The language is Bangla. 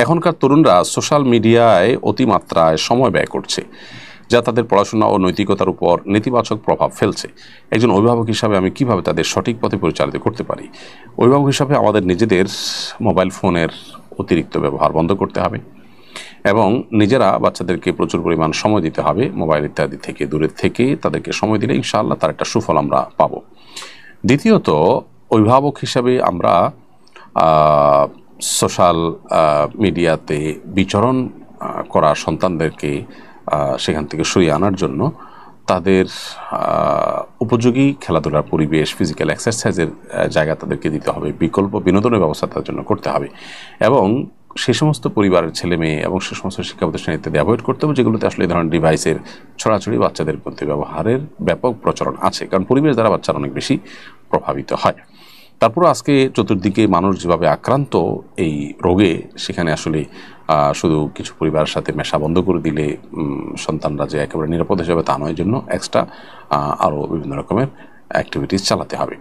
এখনকার তরুণরা সোশ্যাল মিডিয়ায় অতিমাত্রায় সময় ব্যয় করছে, যা তাদের পড়াশোনা ও নৈতিকতার উপর নেতিবাচক প্রভাব ফেলছে। একজন অভিভাবক হিসাবে আমি কিভাবে তাদের সঠিক পথে পরিচালিত করতে পারি? অভিভাবক হিসাবে আমাদের নিজেদের মোবাইল ফোনের অতিরিক্ত ব্যবহার বন্ধ করতে হবে এবং নিজেরা বাচ্চাদেরকে প্রচুর পরিমাণ সময় দিতে হবে। মোবাইল ইত্যাদি থেকে দূরে থেকে তাদেরকে সময় দিলে ইনশাআল্লাহ তার একটা সুফল আমরা পাব। দ্বিতীয়ত, অভিভাবক হিসাবে আমরা সোশ্যাল মিডিয়াতে বিচরণ করা সন্তানদেরকে সেখান থেকে সরিয়ে আনার জন্য তাদের উপযোগী খেলাধুলার পরিবেশ, ফিজিক্যাল এক্সারসাইজের জায়গা তাদেরকে দিতে হবে, বিকল্প বিনোদনের ব্যবস্থা তাদের জন্য করতে হবে এবং সেই সমস্ত পরিবারের ছেলে মেয়ে এবং সে সমস্ত শিক্ষা প্রতিষ্ঠান ইত্যাদি অ্যাভয়েড করতে হবে যেগুলোতে আসলে এই ধরনের ডিভাইসের ছড়াছড়ি বাচ্চাদের মধ্যে ব্যবহারের ব্যাপক প্রচলন আছে, কারণ পরিবেশ দ্বারা বাচ্চারা অনেক বেশি প্রভাবিত হয়। তারপরে আজকে চতুর্দিকে মানুষ যেভাবে আক্রান্ত এই রোগে, সেখানে আসলে শুধু কিছু পরিবারের সাথে মেশা বন্ধ করে দিলে সন্তানরা যে একেবারে নিরাপদ হিসেবে তা নয়, জন্য এক্সট্রা আরও বিভিন্ন রকমের অ্যাক্টিভিটিস চালাতে হবে।